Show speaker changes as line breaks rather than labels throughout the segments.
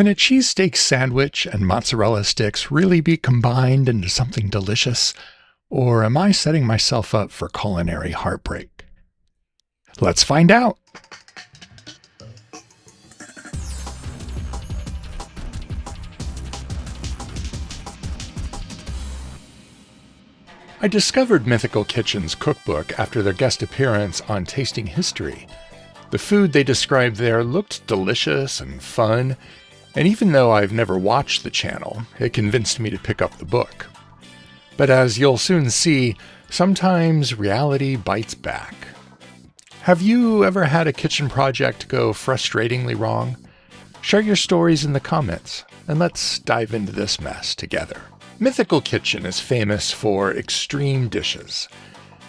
Can a cheesesteak sandwich and mozzarella sticks really be combined into something delicious? Or am I setting myself up for culinary heartbreak? Let's find out. I discovered Mythical Kitchen's cookbook after their guest appearance on Tasting History. The food they described there looked delicious and fun, and even though I've never watched the channel, it convinced me to pick up the book. But as you'll soon see, sometimes reality bites back. Have you ever had a kitchen project go frustratingly wrong? Share your stories in the comments, and let's dive into this mess together. Mythical Kitchen is famous for extreme dishes.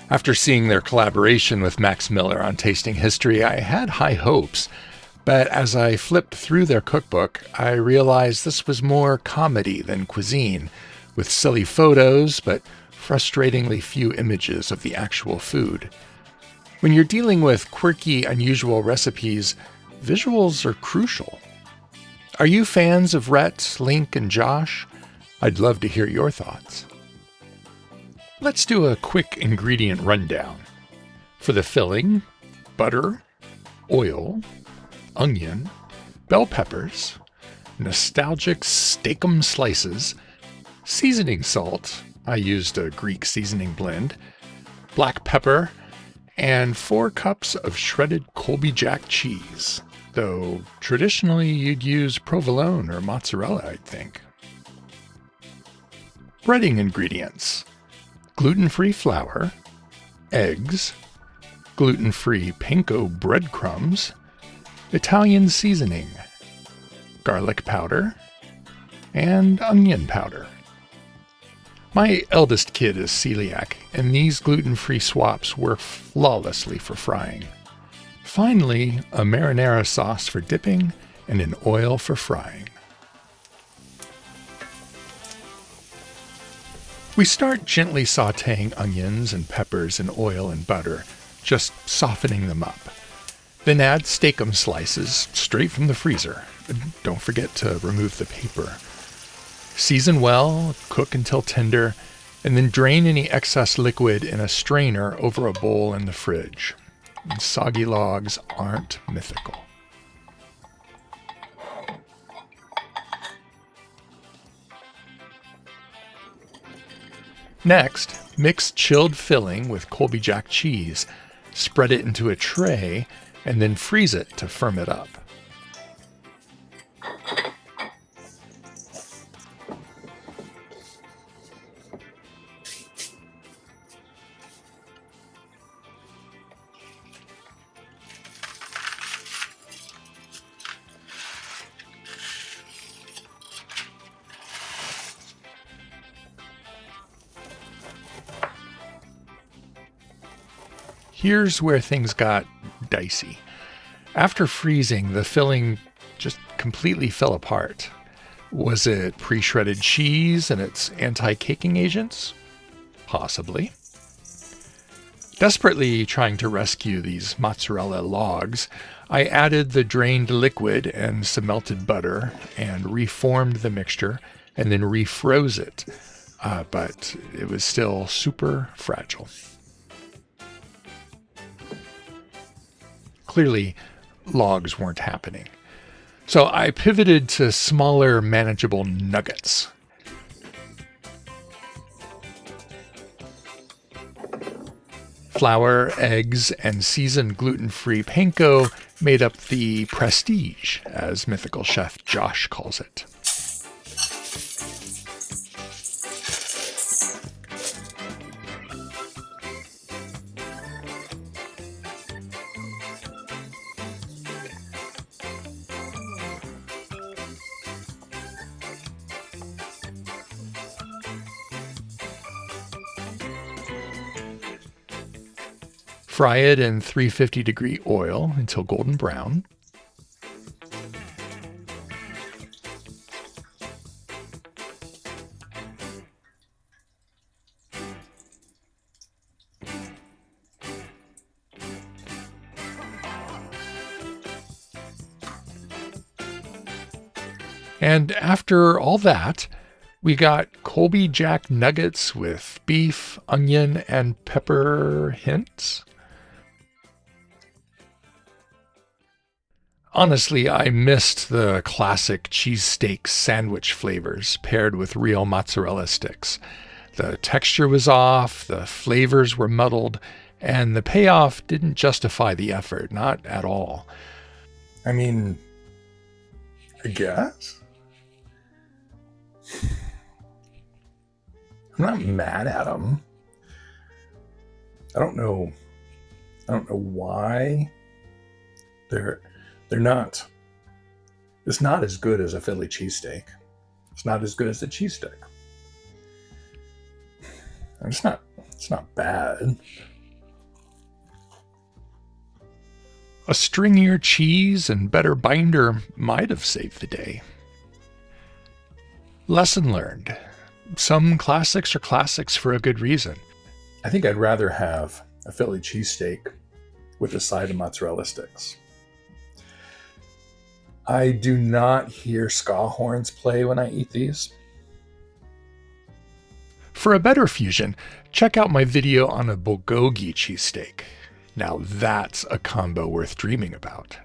After seeing their collaboration with Max Miller on Tasting History, I had high hopes, but as I flipped through their cookbook, I realized this was more comedy than cuisine, with silly photos but frustratingly few images of the actual food. When you're dealing with quirky, unusual recipes, visuals are crucial. Are you fans of Rhett, Link, and Josh? I'd love to hear your thoughts. Let's do a quick ingredient rundown. For the filling, butter, oil, onion, bell peppers, nostalgic steakum slices, seasoning salt, I used a Greek seasoning blend, black pepper, and 4 cups of shredded Colby Jack cheese, though traditionally you'd use provolone or mozzarella, I'd think. Breading ingredients: gluten-free flour, eggs, gluten-free panko breadcrumbs, Italian seasoning, garlic powder, and onion powder. My eldest kid is celiac, and these gluten-free swaps work flawlessly for frying. Finally, a marinara sauce for dipping and an oil for frying. We start gently sautéing onions and peppers in oil and butter, just softening them up. Then add steakum slices straight from the freezer. Don't forget to remove the paper. Season well, cook until tender, and then drain any excess liquid in a strainer over a bowl in the fridge. Soggy logs aren't mythical. Next, mix chilled filling with Colby Jack cheese, spread it into a tray, and then freeze it to firm it up. Here's where things got dicey. After freezing, the filling just completely fell apart. Was it pre-shredded cheese and its anti-caking agents? Possibly. Desperately trying to rescue these mozzarella logs, I added the drained liquid and some melted butter and reformed the mixture and then refroze it. But it was still super fragile. Clearly, logs weren't happening. So I pivoted to smaller, manageable nuggets. Flour, eggs, and seasoned gluten-free panko made up the prestige, as mythical chef Josh calls it. Fry it in 350-degree oil until golden brown. And after all that, we got Colby Jack nuggets with beef, onion, and pepper hints. Honestly, I missed the classic cheesesteak sandwich flavors paired with real mozzarella sticks. The texture was off, the flavors were muddled, and the payoff didn't justify the effort, not at all.
I mean, I guess. I'm not mad at them. I don't know why they're not. It's not as good as a Philly cheesesteak. It's not as good as a cheesesteak. It's not bad.
A stringier cheese and better binder might have saved the day. Lesson learned. Some classics are classics for a good reason.
I think I'd rather have a Philly cheesesteak with a side of mozzarella sticks. I do not hear ska horns play when I eat these.
For a better fusion, check out my video on a bulgogi cheesesteak. Now that's a combo worth dreaming about.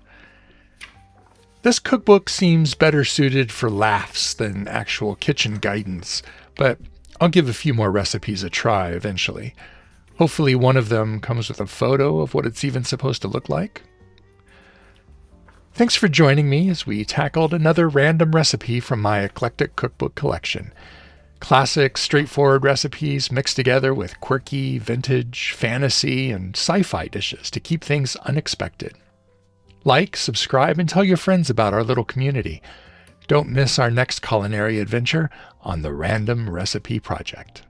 This cookbook seems better suited for laughs than actual kitchen guidance, but I'll give a few more recipes a try eventually. Hopefully one of them comes with a photo of what it's even supposed to look like. Thanks for joining me as we tackled another random recipe from my eclectic cookbook collection. Classic, straightforward recipes mixed together with quirky, vintage, fantasy, and sci-fi dishes to keep things unexpected. Like, subscribe, and tell your friends about our little community. Don't miss our next culinary adventure on the Random Recipe Project.